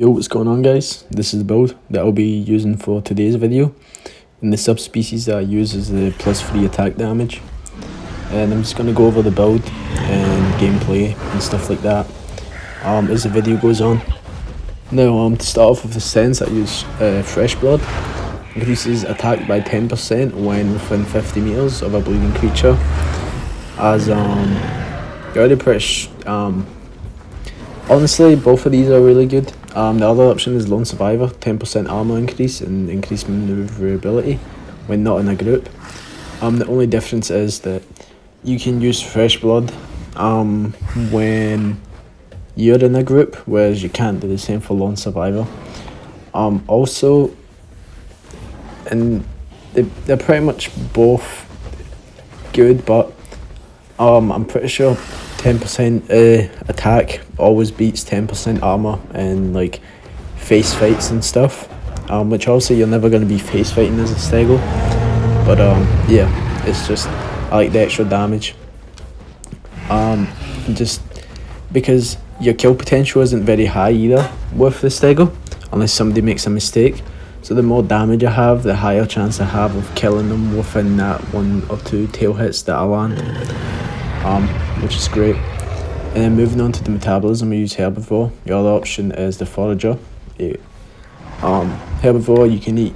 Yo, what's going on guys? This is the build that I'll be using for today's video, and the subspecies that I use is the +3 attack damage, and I'm just going to go over the build and gameplay and stuff like that as the video goes on. Now to start off with the sense, I use Fresh Blood. Increases attack by 10% when within 50 meters of a bleeding creature. As already pretty honestly, both of these are really good. The other option is Lone Survivor, 10% armor increase and increased maneuverability when not in a group. The only difference is that you can use Fresh Blood when you're in a group, whereas you can't do the same for Lone Survivor. Also, and they're pretty much both good, but I'm pretty sure 10% attack always beats 10% armor in like face fights and stuff, which also you're never going to be face fighting as a Stego, but yeah, it's just I like the extra damage, just because your kill potential isn't very high either with the Stego unless somebody makes a mistake. So the more damage I have, the higher chance I have of killing them within that 1 or 2 tail hits that I land, which is great. And then moving on to the metabolism, we use Herbivore. The other option is the Forager. Herbivore, you can eat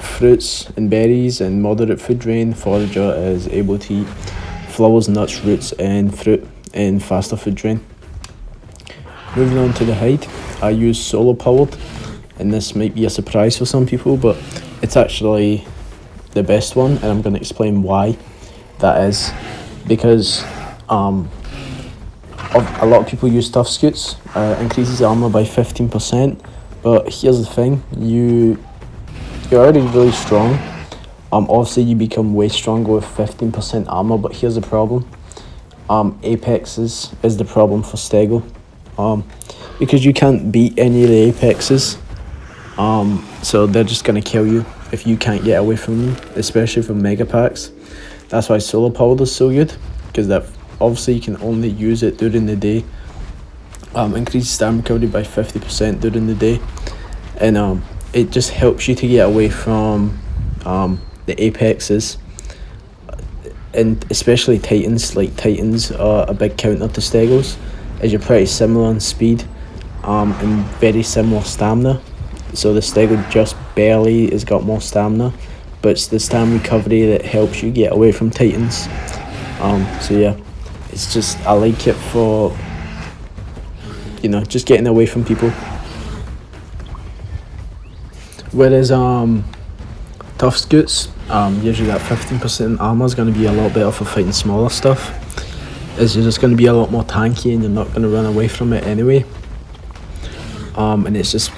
fruits and berries and moderate food drain. Forager is able to eat flowers, nuts, roots and fruit and faster food drain. Moving on to the height, I use solar powered, and this might be a surprise for some people, but it's actually the best one, and I'm going to explain why that is. Because a lot of people use Tough Scoots, increases armor by 15%, but here's the thing, you're already really strong. Obviously you become way stronger with 15% armor, but here's the problem. Apexes is the problem for Stego, because you can't beat any of the Apexes. So they're just going to kill you if you can't get away from them, especially from mega packs. That's why solar powered is so good, because that obviously you can only use it during the day. Increases stamina recovery by 50% during the day, and it just helps you to get away from the Apexes, and especially Titans. Like Titans are a big counter to Stegos, as you're pretty similar in speed and very similar stamina. So the Stego just barely has got more stamina, but it's the stamina recovery that helps you get away from Titans. So yeah, it's just, I like it for, you know, just getting away from people. Whereas Tough Scoots, usually that 15% armor is going to be a lot better for fighting smaller stuff, as you're just going to be a lot more tanky and you're not going to run away from it anyway. And it's just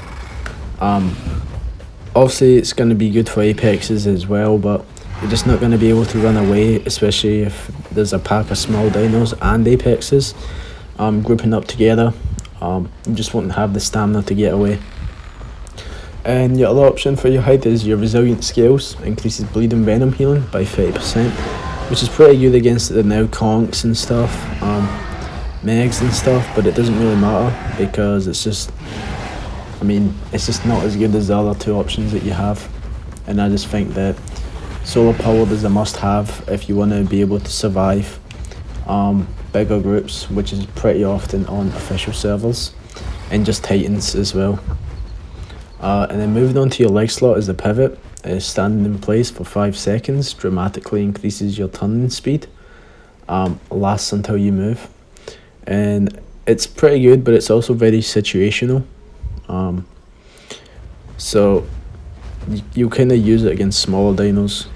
obviously it's going to be good for Apexes as well, but you're just not going to be able to run away, especially if there's a pack of small dinos and Apexes grouping up together. You just won't have the stamina to get away. And your other option for your height is your Resilient Scales. Increases bleed and venom healing by 30%, which is pretty good against the now conks and stuff, megs and stuff, but it doesn't really matter because it's just, I mean, it's just not as good as the other 2 options that you have. And I just think that solar powered is a must-have if you want to be able to survive bigger groups, which is pretty often on official servers, and just Titans as well. And then moving on to your leg slot is the pivot. Standing in place for 5 seconds dramatically increases your turning speed. Lasts until you move, and it's pretty good, but it's also very situational. So you kind of use it against smaller dinos.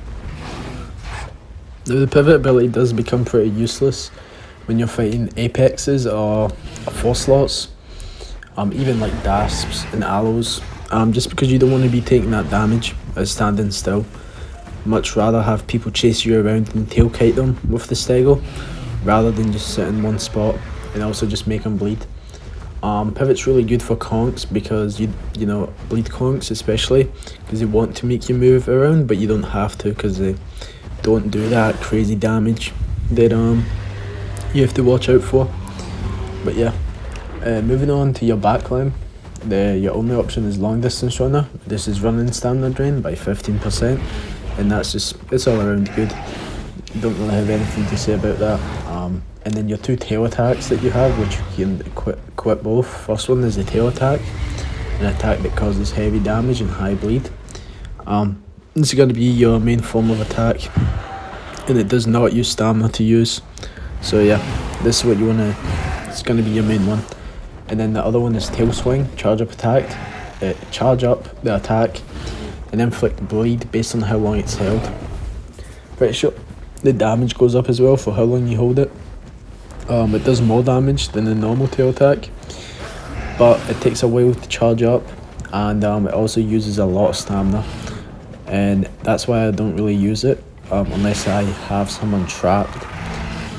Now the pivot ability does become pretty useless when you're fighting Apexes or 4 slots, even like Dasps and Allos, just because you don't want to be taking that damage as standing still. Much rather have people chase you around and tail kite them with the Stego, rather than just sit in one spot and also just make them bleed. Pivot's really good for conks because you know, bleed conks especially, because they want to make you move around, but you don't have to because they don't do that crazy damage that you have to watch out for. But yeah, moving on to your backline, your only option is long distance runner. This is running stamina drain by 15%, and it's all around good. Don't really have anything to say about that. And then your two tail attacks that you have, which you can equip both. First one is the tail attack, an attack that causes heavy damage and high bleed. This is going to be your main form of attack, and it does not use stamina to use. So yeah, this is what you want to, it's going to be your main one. And then the other one is tail swing, charge up attack. Charge up the attack and inflict bleed based on how long it's held. Pretty sure the damage goes up as well for how long you hold it. It does more damage than the normal tail attack, but it takes a while to charge up, and it also uses a lot of stamina, and that's why I don't really use it unless I have someone trapped,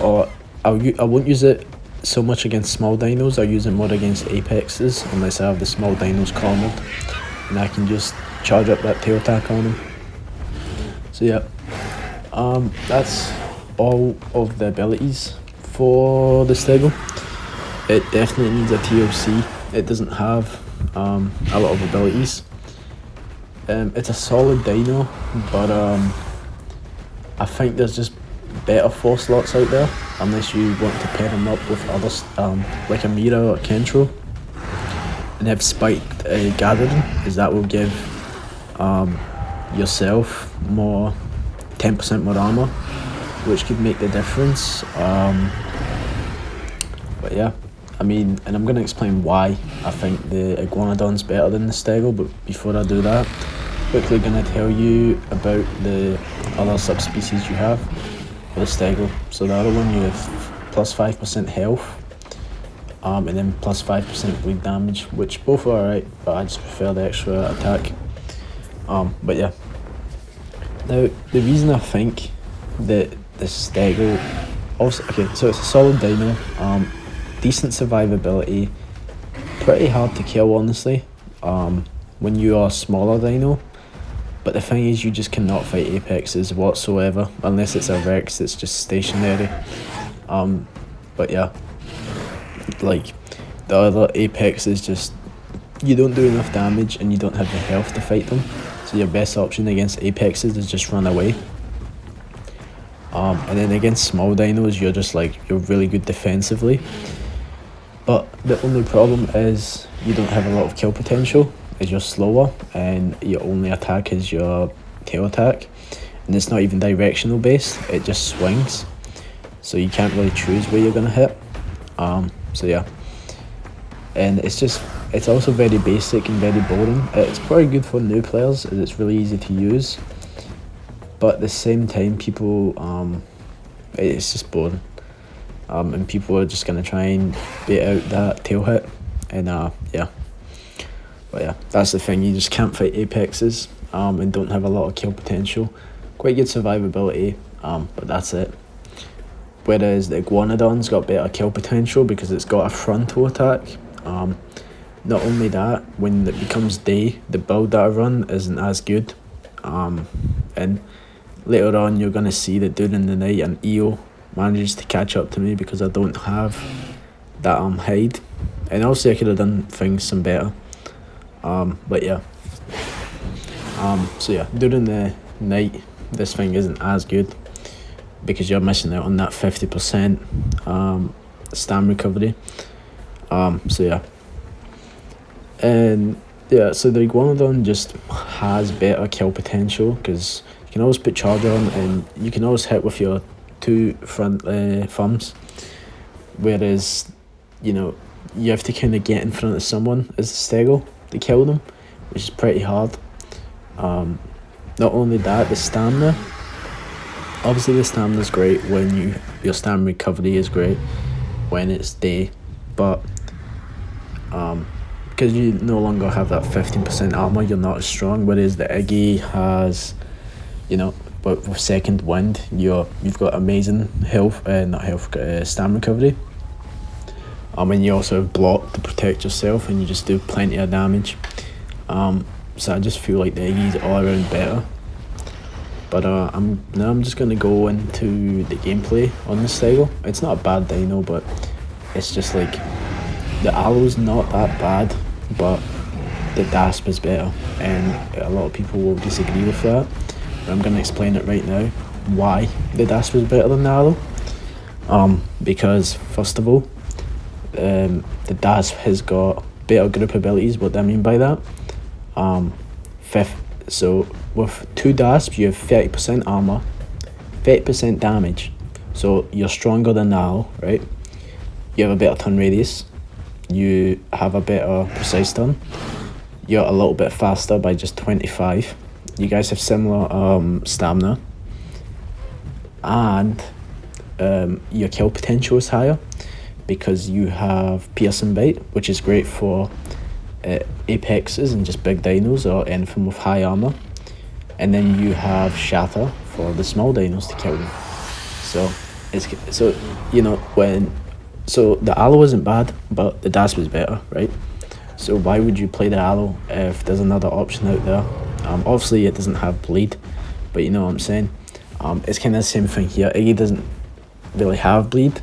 or I won't use it so much against small dinos. I'll use it more against apexes unless I have the small dinos cornered, and I can just charge up that tail attack on them. So yeah, that's all of the abilities for the Stego. It definitely needs a TLC. It doesn't have a lot of abilities. It's a solid dino, but I think there's just better 4 slots out there, unless you want to pair them up with others, like a Mira or Kentro, and have spiked gathering, as that will give yourself 10% more armor, which could make the difference. But yeah, I mean, and I'm going to explain why I think the Iguanodon's better than the Stego, but before I do that, quickly going to tell you about the other subspecies you have for the Stego. So the other one, you have plus 5% health, and then plus 5% bleed damage, which both are alright, but I just prefer the extra attack. But yeah, now the reason I think that the Stego, also, okay, so it's a solid dino, decent survivability, pretty hard to kill honestly, when you are a smaller dino, but the thing is you just cannot fight apexes whatsoever, unless it's a Rex that's just stationary. But yeah, like the other apex is just, you don't do enough damage and you don't have the health to fight them, so your best option against apexes is just run away. And then against small dinos, you're really good defensively, but the only problem is you don't have a lot of kill potential, as you're slower, and your only attack is your tail attack, and it's not even directional based, it just swings, so you can't really choose where you're gonna hit. So yeah, and it's also very basic and very boring. It's pretty good for new players as it's really easy to use, but at the same time people, it's just boring, and people are just gonna try and bait out that tail hit, and yeah. But yeah, that's the thing, you just can't fight apexes, and don't have a lot of kill potential. Quite good survivability, but that's it. Whereas the Iguanodon's got better kill potential because it's got a frontal attack. Not only that, when it becomes day, the build that I run isn't as good, and later on you're going to see that during the night an EO manages to catch up to me because I don't have that hide, and also I could have done things some better. But yeah, so yeah, during the night this thing isn't as good because you're missing out on that 50% stam recovery. So yeah, and yeah, so the Iguanodon just has better kill potential because you can always put charge on and you can always hit with your 2 front thumbs, whereas you have to kind of get in front of someone as a Stego to kill them, which is pretty hard. Not only that, the stamina, obviously the stamina is great when your stamina recovery is great when it's day, but because you no longer have that 15% armor, you're not as strong, whereas the Iggy has, but with second wind you've got amazing health, stamina recovery, and you also have block to protect yourself and you just do plenty of damage. So I just feel like the Iggy's all around better. But I'm just gonna go into the gameplay on the Stego. It's not a bad dino, but it's just like the Allo's not that bad, but the Dasp is better, and a lot of people will disagree with that. But I'm going to explain it right now why the Dasp is better than the Allo. Because first of all, the Dasp has got better group abilities. What do I mean by that? So with 2 Dasps, you have 30% armor, 30% damage. So you're stronger than the Allo, right? You have a better turn radius. You have a better precise turn. You're a little bit faster by just 25. You guys have similar stamina. And your kill potential is higher because you have piercing bite, which is great for apexes and just big dinos or anything with high armor. And then you have shatter for the small dinos to kill them. So the Allo isn't bad, but the Dasp is better, right? So why would you play the Allo if there's another option out there? Obviously it doesn't have bleed, but you know what I'm saying. It's kind of the same thing here. Iggy doesn't really have bleed,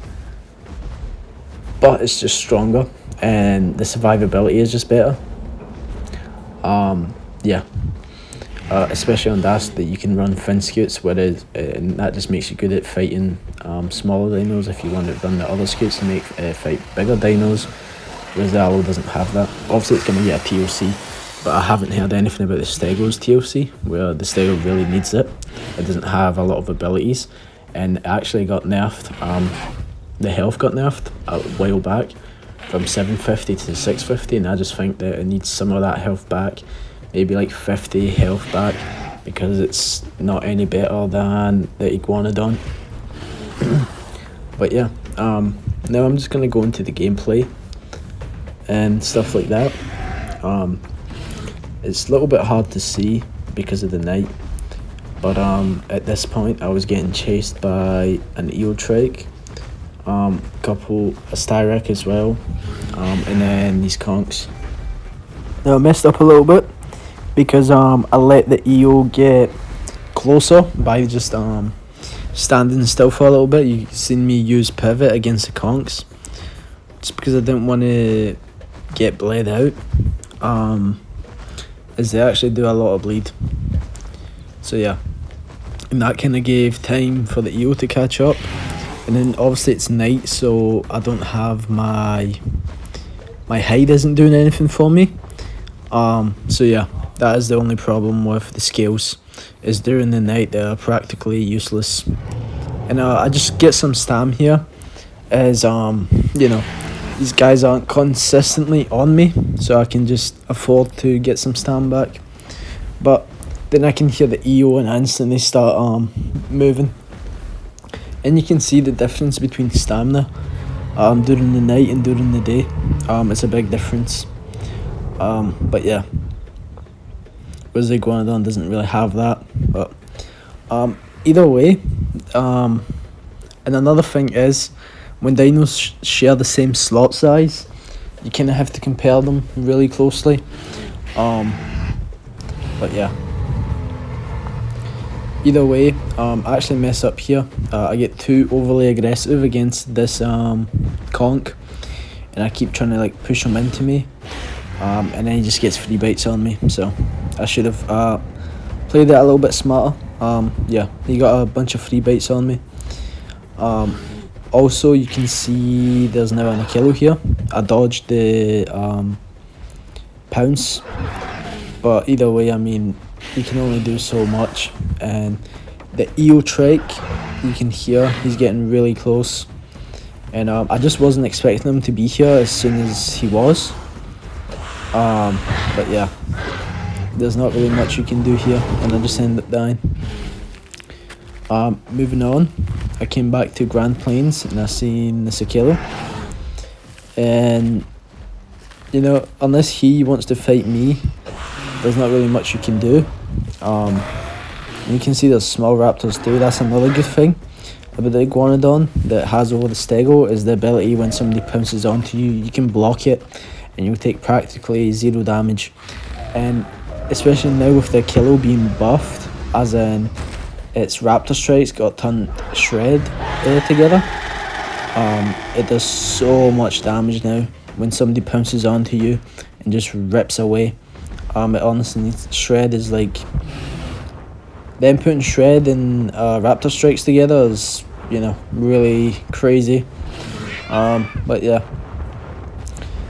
but it's just stronger, and the survivability is just better. Especially on Dasp, that you can run fin scutes, whereas and that just makes you good at fighting smaller dinos. If you want to run the other scutes and fight bigger dinos, whereas the Allo doesn't have that. Obviously it's going to get a TOC, but I haven't heard anything about the Stego's TOC, where the Stego really needs it. It doesn't have a lot of abilities, and it actually got nerfed. The health got nerfed a while back from 750 to 650, and I just think that it needs some of that health back, maybe like 50 health back, because it's not any better than the Iguanodon. But yeah, now I'm just going to go into the gameplay and stuff like that. It's a little bit hard to see because of the night, but at this point I was getting chased by an Eotrike, a Styrek as well, and then these conks. Now I messed up a little bit because I let the EO get closer by just standing still for a little bit. You've seen me use pivot against the conks just because I didn't want to get bled out, as they actually do a lot of bleed. So yeah, and that kind of gave time for the EO to catch up. And then obviously it's night, so I don't have my hide isn't doing anything for me. So yeah, that is the only problem with the scales, is during the night they're practically useless. And I just get some stam here, as these guys aren't consistently on me, so I can just afford to get some stam back. But then I can hear the EO and instantly start moving. And you can see the difference between stamina during the night and during the day. It's a big difference. But yeah, whereas the Iguanodon doesn't really have that. But either way, and another thing is, when dinos share the same slot size, you kind of have to compare them really closely. But yeah, either way, I actually mess up here. I get too overly aggressive against this conk, and I keep trying to like push him into me, and then he just gets free bites on me. So I should have played it a little bit smarter. Yeah, he got a bunch of free bites on me. Also, you can see there's now an Achillo here. I dodged the pounce, but either way, I mean, you can only do so much. And the Eotrike, you can hear he's getting really close, and I just wasn't expecting him to be here as soon as he was. But yeah, there's not really much you can do here, and I just ended up dying. Moving on, I came back to Grand Plains and I seen the Achillo, and unless he wants to fight me, there's not really much you can do. And you can see there's small raptors too. That's another good thing about the Iguanodon that has over the Stego, is the ability when somebody pounces onto you, you can block it and you'll take practically 0 damage. And especially now with the Achillo being buffed, as in its raptor strikes got turned shred together, it does so much damage now when somebody pounces onto you and just rips away. It honestly needs shred is like them putting shred and raptor strikes together is, you know, really crazy. But yeah,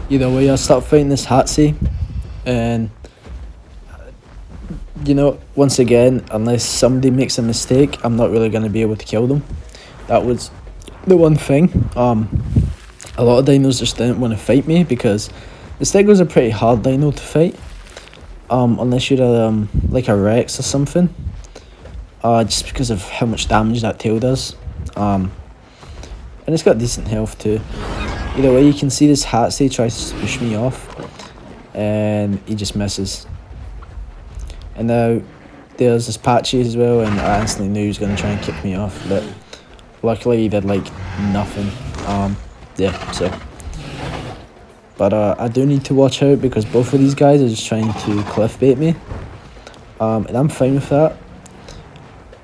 either way, I start fighting this Hatsi, and you know, once again, unless somebody makes a mistake, I'm not really going to be able to kill them. That was the one thing. A lot of dinos just didn't want to fight me because the Stego's a pretty hard dino to fight. Unless you're like a Rex or something. Just because of how much damage that tail does. And it's got decent health too. Either way, you can see this Hatsi tries to push me off, and he just misses. And now there's this Patchy as well, and I instantly knew he was going to try and kick me off, but luckily he did like nothing. Yeah, so. But I do need to watch out because both of these guys are just trying to cliff bait me. And I'm fine with that.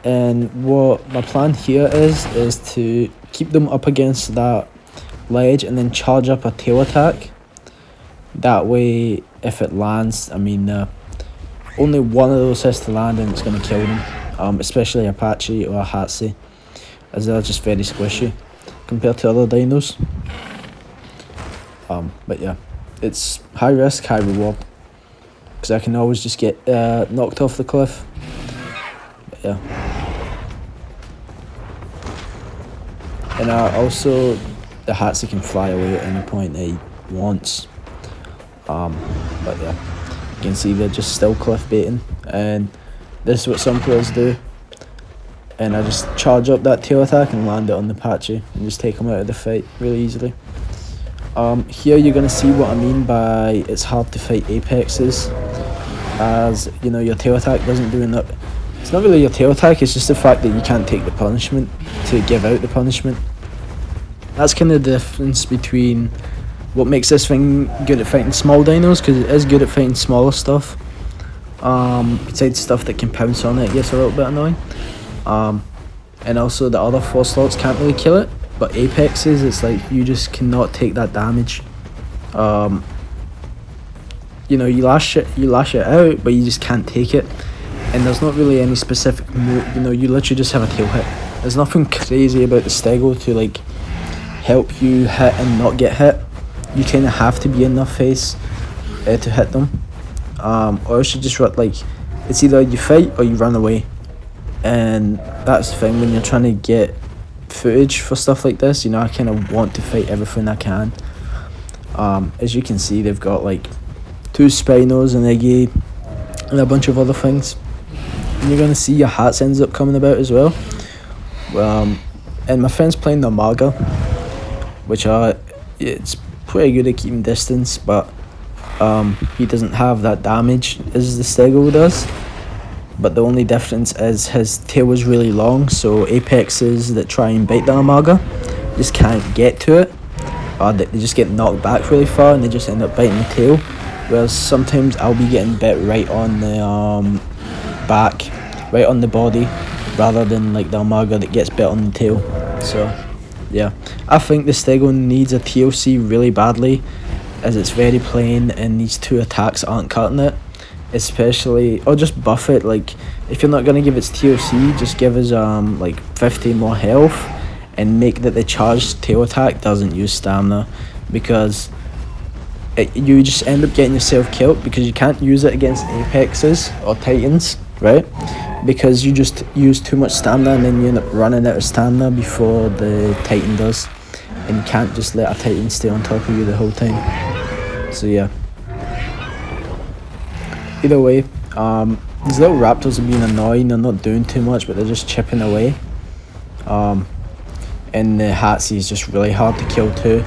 And what my plan here is to keep them up against that ledge and then charge up a tail attack. That way, if it lands, I mean, only one of those has to land and it's going to kill them. Especially Apache or a Hatsi, as they're just very squishy compared to other dinos. But yeah, it's high risk, high reward, because I can always just get knocked off the cliff. But yeah. And also, the Hatsi can fly away at any point that he wants. But yeah, you can see they're just still cliff baiting, and this is what some players do. And I just charge up that tail attack and land it on the Patchy and just take him out of the fight really easily. Here you're going to see what I mean by it's hard to fight apexes, as you know, your tail attack doesn't do enough. It's not really your tail attack, it's just the fact that you can't take the punishment to give out the punishment. That's kind of the difference between what makes this thing good at fighting small dinos, because it is good at fighting smaller stuff. Besides stuff that can pounce on it, gets a little bit annoying. And also the other 4 slots can't really kill it, but apexes, it's like you just cannot take that damage. You know, you lash it out, but you just can't take it. And there's not really any specific move, you know, you literally just have a tail hit. There's nothing crazy about the Stego to like help you hit and not get hit. You kind of have to be in their face to hit them. Or else you just run, like, it's either you fight or you run away. And that's the thing when you're trying to get footage for stuff like this, you know, I kind of want to fight everything I can. As you can see, they've got like 2 Spinos, an Iggy, and a bunch of other things. And you're going to see your hats ends up coming about as well. And my friend's playing the Maga, which it's pretty good at keeping distance, but he doesn't have that damage as the Stego does. But the only difference is his tail is really long, so apexes that try and bite the Amaga just can't get to it. They just get knocked back really far and they just end up biting the tail. Whereas sometimes I'll be getting bit right on the back, right on the body, rather than like the Amaga that gets bit on the tail. So yeah, I think the Stego needs a TLC really badly, as it's very plain and these 2 attacks aren't cutting it. Especially, or just buff it, like if you're not going to give its TLC, just give us like 50 more health and make that the charged tail attack doesn't use stamina, because you just end up getting yourself killed because you can't use it against apexes or titans, right? Because you just use too much stamina and then you end up running out of stamina before the titan does, and you can't just let a titan stay on top of you the whole time. So yeah. Either way, these little raptors are being annoying. They're not doing too much, but they're just chipping away. And the Hatsi is just really hard to kill too.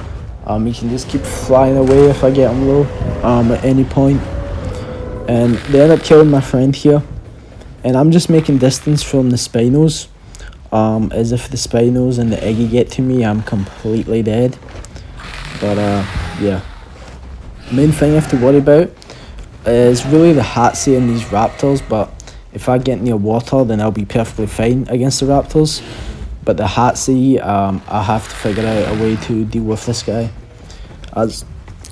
You can just keep flying away if I get them low at any point. And they end up killing my friend here. And I'm just making distance from the Spinos. As if the Spinos and the Eggy get to me, I'm completely dead. But yeah. Main thing I have to worry about is really the Hatsi and these raptors, but if I get near water then I'll be perfectly fine against the raptors. But the Hatsi, I have to figure out a way to deal with this guy, as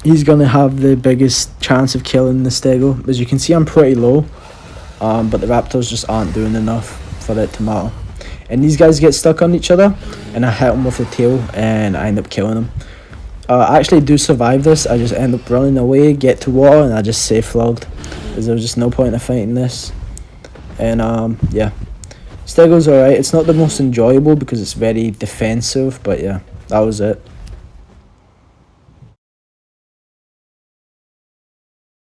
he's going to have the biggest chance of killing the Stego. As you can see, I'm pretty low, but the Raptors just aren't doing enough for it to matter. And these guys get stuck on each other, and I hit them with the tail, and I end up killing them. I actually do survive this. I just end up running away, get to water, and I just safe logged, because there was just no point in fighting this. And yeah, Stego's alright. It's not the most enjoyable because it's very defensive, but yeah, that was it.